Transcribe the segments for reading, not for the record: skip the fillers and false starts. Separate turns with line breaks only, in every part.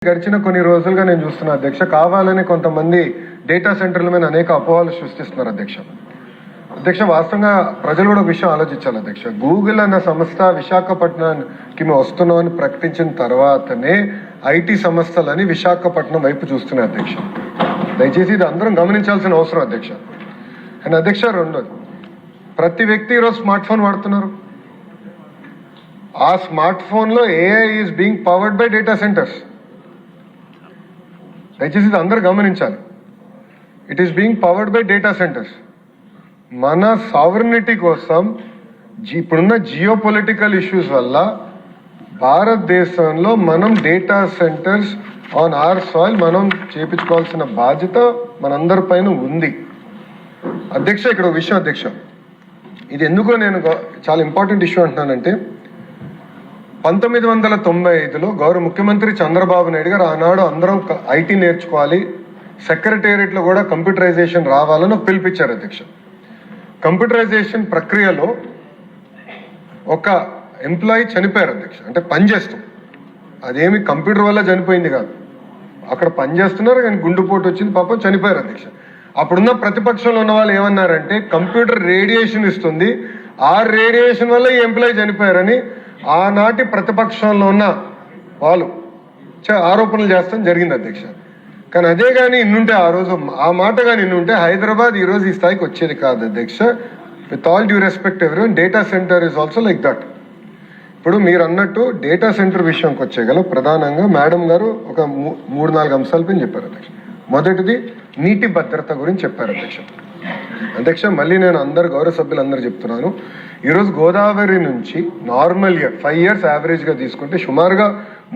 గడిచిన కొన్ని రోజులుగా నేను చూస్తున్నా అధ్యక్ష, కావాలని కొంతమంది డేటా సెంటర్ల మీద అనేక అపోహలు సృష్టిస్తున్నారు అధ్యక్ష. వాస్తవంగా ప్రజలు కూడా ఒక విషయం ఆలోచించాలి అధ్యక్ష. గూగుల్ అన్న సంస్థ విశాఖపట్నానికి మేము వస్తున్నామని ప్రకటించిన తర్వాతనే ఐటీ సంస్థలని విశాఖపట్నం వైపు చూస్తున్నాయి అధ్యక్ష. దయచేసి ఇది అందరం గమనించాల్సిన అవసరం అధ్యక్ష. అండ్ అధ్యక్ష, రెండోది, ప్రతి వ్యక్తి ఈరోజు స్మార్ట్ ఫోన్ వాడుతున్నారు. ఆ స్మార్ట్ ఫోన్లో AI is being powered by data centres. దయచేసి ఇది అందరూ గమనించాలి. It is being powered by data centres. మన సావరినిటీ కోసం ఇప్పుడున్న జియో పొలిటికల్ ఇష్యూస్ వల్ల భారతదేశంలో మనం data centres on hour soil మనం చేపించుకోవాల్సిన బాధ్యత మనందరి పైన ఉంది అధ్యక్ష. ఇక్కడ ఒక విషయం అధ్యక్ష, ఇది ఎందుకో నేను చాలా ఇంపార్టెంట్ ఇష్యూ అంటున్నానంటే, 1995లో గౌరవ ముఖ్యమంత్రి చంద్రబాబు నాయుడు గారు ఆనాడు అందరం ఐటీ నేర్చుకోవాలి, సెక్రటేరియట్లో కూడా కంప్యూటరైజేషన్ రావాలని పిలిపించారు అధ్యక్ష. కంప్యూటరైజేషన్ ప్రక్రియలో ఒక ఎంప్లాయీ చనిపోయారు అధ్యక్ష. అంటే పనిచేస్తూ, అదేమి కంప్యూటర్ వల్ల చనిపోయింది కాదు, అక్కడ పనిచేస్తున్నారు కానీ గుండెపోటు వచ్చింది, పాపం చనిపోయారు అధ్యక్ష. అప్పుడున్న ప్రతిపక్షంలో ఉన్న వాళ్ళు ఏమన్నారంటే, కంప్యూటర్ రేడియేషన్ ఇస్తుంది, ఆ రేడియేషన్ వల్ల ఈ ఎంప్లాయీ చనిపోయారని ఆనాటి ప్రతిపక్షంలో ఉన్న వాళ్ళు ఆరోపణలు చేస్తాం జరిగింది అధ్యక్ష. కానీ అదే కానీ ఇన్నుంటే, ఆ రోజు ఆ మాట కానీ ఇన్నుంటే హైదరాబాద్ ఈరోజు ఈ స్థాయికి వచ్చేది కాదు అధ్యక్ష. With all due respect everyone, data centre is also like that. ఇప్పుడు మీరు అన్నట్టు డేటా సెంటర్ విషయంకి వచ్చేగల ప్రధానంగా మేడం గారు ఒక 3-4 అంశాలపై చెప్పారు అధ్యక్ష. మొదటిది నీటి భద్రత గురించి చెప్పారు అధ్యక్ష. మళ్ళీ నేను గౌరవ సభ్యులందరూ చెప్తున్నాను, ఈరోజు గోదావరి నుంచి నార్మల్ ఇయర్ 5 years యావరేజ్గా తీసుకుంటే సుమారుగా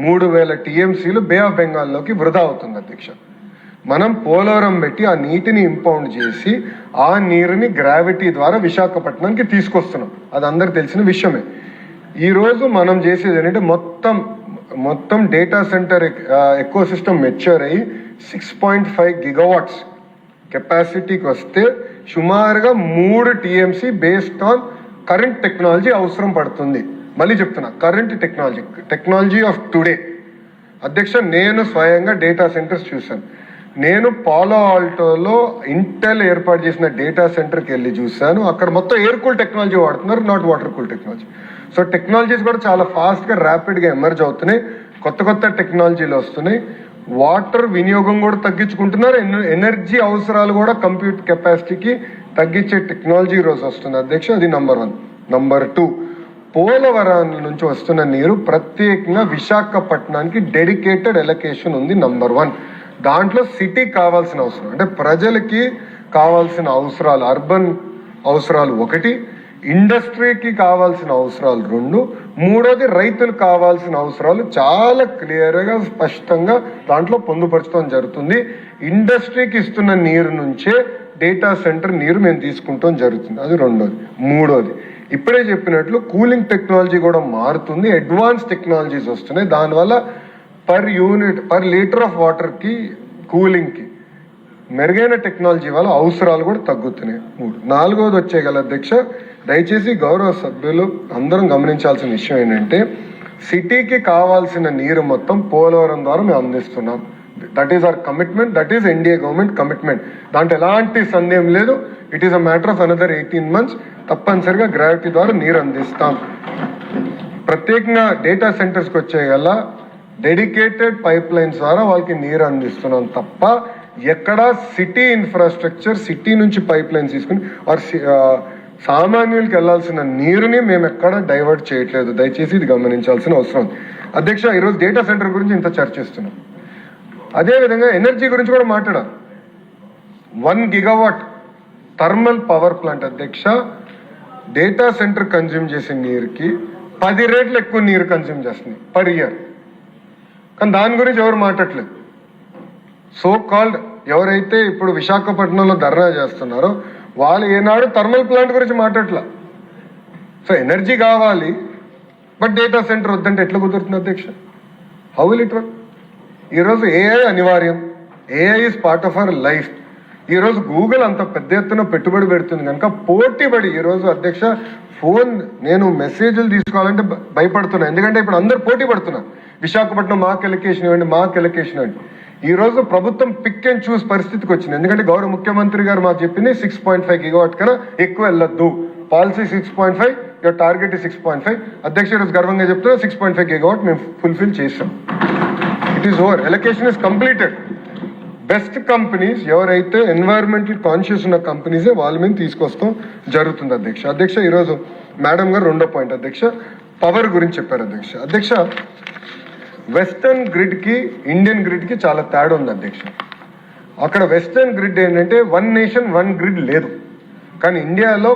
3000 TMCలు బే ఆఫ్ బెంగాల్లోకి వృధా అవుతుంది అధ్యక్ష. మనం పోలవరం పెట్టి ఆ నీటిని ఇంపౌండ్ చేసి ఆ నీరుని గ్రావిటీ ద్వారా విశాఖపట్నానికి తీసుకొస్తున్నాం, అది అందరికి తెలిసిన విషయమే. ఈరోజు మనం చేసేది ఏంటంటే మొత్తం data centre eco system mature అయ్యి 6.5 gigawatts కెపాసిటీకి వస్తే సుమారుగా 3 TMC based on current technology అవసరం పడుతుంది. మళ్ళీ చెప్తున్నా, కరెంట్ టెక్నాలజీ ఆఫ్ టుడే అధ్యక్ష. నేను స్వయంగా డేటా సెంటర్స్ చూశాను. నేను పాలో ఆల్టోలో ఇంటెల్ ఏర్పాటు చేసిన డేటా సెంటర్కి వెళ్ళి చూశాను. అక్కడ మొత్తం ఎయిర్ కూల్ టెక్నాలజీ వాడుతున్నారు, not water cool technology. So technologies కూడా చాలా ఫాస్ట్గా ర్యాపిడ్గా ఎమర్జ్ అవుతున్నాయి, కొత్త టెక్నాలజీలు వస్తున్నాయి. వాటర్ వినియోగం కూడా తగ్గించుకుంటున్నారు, ఎనర్జీ అవసరాలు కూడా కంప్యూట్ కెపాసిటీకి తగ్గించే టెక్నాలజీ ఈరోజు వస్తుంది అధ్యక్ష. అది నంబర్ 1. నంబర్ 2, పోలవరం నుంచి వస్తున్న నీరు ప్రత్యేకంగా విశాఖపట్నానికి డెడికేటెడ్ ఎలకేషన్ ఉంది. నంబర్ 1, దాంట్లో సిటీకి కావాల్సిన అవసరం అంటే ప్రజలకి కావాల్సిన అవసరాలు, అర్బన్ అవసరాలు 1, ఇండస్ట్రీకి కావాల్సిన అవసరాలు 2, మూడోది రైతులకు కావాల్సిన అవసరాలు చాలా క్లియర్గా స్పష్టంగా దాంట్లో పొందుపరచడం జరుగుతుంది. ఇండస్ట్రీకి ఇస్తున్న నీరు నుంచే డేటా సెంటర్ నీరు మేము తీసుకుంటాం జరుగుతుంది, అది రెండోది. మూడోది, ఇప్పుడే చెప్పినట్లు కూలింగ్ టెక్నాలజీ కూడా మారుతుంది, అడ్వాన్స్ టెక్నాలజీస్ వస్తున్నాయి. దానివల్ల పర్ లీటర్ ఆఫ్ వాటర్కి కూలింగ్కి మెరుగైన టెక్నాలజీ వల్ల అవసరాలు కూడా తగ్గుతున్నాయి. 3. 4వది వచ్చేగల అధ్యక్ష, దయచేసి గౌరవ సభ్యులు అందరం గమనించాల్సిన విషయం ఏంటంటే, సిటీకి కావాల్సిన నీరు మొత్తం పోలవరం ద్వారా మేము అందిస్తున్నాం. That is our commitment, that is NDA government commitment. దాంట్లో ఎలాంటి సందేహం లేదు. It is a matter of another 18 months తప్పనిసరిగా గ్రావిటీ ద్వారా నీరు అందిస్తాం. ప్రత్యేకంగా డేటా సెంటర్స్కి వచ్చేగల డెడికేటెడ్ పైప్ లైన్స్ ద్వారా వాళ్ళకి నీరు అందిస్తున్నాం తప్ప ఎక్కడా సిటీ ఇన్ఫ్రాస్ట్రక్చర్, సిటీ నుంచి పైప్ లైన్స్ తీసుకుని సామాన్యులకి వెళ్లాల్సిన నీరుని మేము ఎక్కడ డైవర్ట్ చేయట్లేదు. దయచేసి ఇది గమనించాల్సిన అవసరం అధ్యక్ష. ఈరోజు డేటా సెంటర్ గురించి ఇంత చర్చిస్తున్నాం, అదేవిధంగా ఎనర్జీ గురించి కూడా మాట్లాడాలి. 1 gigawatt థర్మల్ పవర్ ప్లాంట్ అధ్యక్ష, డేటా సెంటర్ కన్జ్యూమ్ చేసే నీరుకి 10 రెట్లు ఎక్కువ నీరు కన్జ్యూమ్ చేస్తుంది పర్ ఇయర్. కానీ దాని గురించి ఎవరు మాట్లాడలేదు. సో కాల్డ్ ఎవరైతే ఇప్పుడు విశాఖపట్నంలో ధర్నా చేస్తున్నారో వాళ్ళు ఏనాడు థర్మల్ ప్లాంట్ గురించి మాట్లాడలే. సో ఎనర్జీ కావాలి, బట్ డేటా సెంటర్ వద్దంటే ఎట్లా కుదురుతుంది అధ్యక్ష? How will it work? ఈరోజు ఏఐ అనివార్యం, AI is part of our life. ఈ రోజు గూగుల్ అంత పెద్ద ఎత్తున పెట్టుబడి పెడుతుంది కనుక పోటీపడి ఈ రోజు అధ్యక్ష ఫోన్ నేను మెసేజ్లు తీసుకోవాలంటే భయపడుతున్నా, ఎందుకంటే ఇప్పుడు అందరు పోటీ పడుతున్నారు. విశాఖపట్నం మాకు ఎలకేషన్ ఇవ్వండి, మాకు ఎలకేషన్ ఇవ్వండి. ఈ రోజు ప్రభుత్వం పిక్ అండ్ చూస్ పరిస్థితికి వచ్చింది, ఎందుకంటే గౌరవ ముఖ్యమంత్రి గారు మాకు చెప్పింది 6.5 గిగావాట్ కన్నా ఎక్కువ వెళ్ళొద్దు. Policy 6.5, your target 6.5. అధ్యక్ష ఈరోజు గర్వంగా చెప్తున్నా 6.5 గిగావాట్ మేము ఫుల్ఫిల్ చేసాం. It is over, allocation is completed. Best companies ఎవరైతే ఎన్వైరన్మెంటల్ కాన్షియస్ ఉన్న కంపెనీసే వాళ్ళ మీద తీసుకొస్తాం జరుగుతుంది అధ్యక్ష. అధ్యక్ష ఈరోజు మేడం గారు రెండో పాయింట్ అధ్యక్ష పవర్ గురించి చెప్పారు అధ్యక్ష. అధ్యక్ష వెస్టర్న్ గ్రిడ్ కి ఇండియన్ గ్రిడ్ కి చాలా తేడా ఉంది అధ్యక్ష. అక్కడ వెస్టర్న్ గ్రిడ్ ఏంటంటే వన్ నేషన్ వన్ గ్రిడ్ లేదు, కానీ ఇండియాలో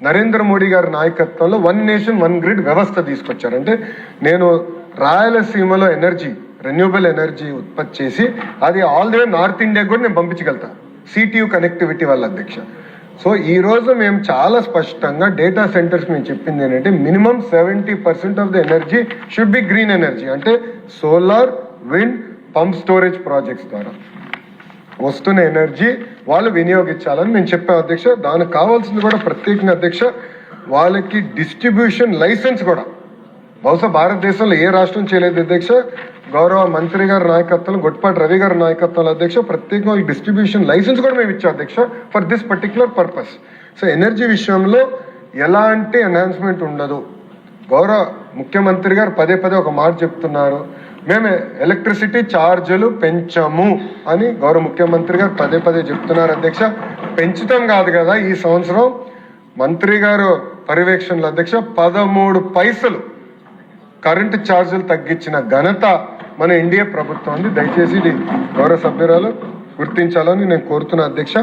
నరేంద్ర మోడీ గారి నాయకత్వంలో వన్ నేషన్ వన్ గ్రిడ్ వ్యవస్థ తీసుకొచ్చారు. అంటే నేను రాయలసీమలో ఎనర్జీ రెన్యూబుల్ ఎనర్జీ ఉత్పత్తి చేసి అది ఆల్ ది వే నార్త్ ఇండియాకి కూడా నేను పంపించగలుగుతా సిటియు కనెక్టివిటీ వల్ల అధ్యక్ష. సో ఈ రోజు మేము చాలా స్పష్టంగా డేటా సెంటర్స్ మేము చెప్పింది ఏంటంటే minimum 70% of the energy should be green energy, అంటే solar, wind, pump storage projects ద్వారా వస్తున్న ఎనర్జీ వాళ్ళు వినియోగించాలని మేము చెప్పాం అధ్యక్ష. దానికి కావాల్సింది కూడా ప్రత్యేకంగా అధ్యక్ష వాళ్ళకి డిస్ట్రిబ్యూషన్ లైసెన్స్ కూడా బహుశా భారతదేశంలో ఏ రాష్ట్రం చేయలేదు అధ్యక్ష. గౌరవ మంత్రి గారి నాయకత్వంలో గొట్పాటి రవి గారి నాయకత్వంలో అధ్యక్ష ప్రత్యేకంగా డిస్ట్రిబ్యూషన్ లైసెన్స్ కూడా మేము ఇచ్చాం అధ్యక్ష for this particular purpose. So energy విషయంలో ఎలాంటి ఎన్హాన్స్మెంట్ ఉండదు. గౌరవ ముఖ్యమంత్రి గారు పదే పదే ఒక మాట చెప్తున్నారు, మేము ఎలక్ట్రిసిటీ ఛార్జీలు పెంచము అని గౌరవ ముఖ్యమంత్రి గారు పదే పదే చెప్తున్నారు అధ్యక్ష. పెంచుతాం కాదు కదా, ఈ సంవత్సరం మంత్రి గారు పర్యవేక్షణలో అధ్యక్ష 13 పైసలు కరెంటు ఛార్జీలు తగ్గించిన ఘనత మన ఎన్డీఏ ప్రభుత్వం. దయచేసి ఇది గౌరవ సభ్యురాలు గుర్తించాలని నేను కోరుతున్నా అధ్యక్ష.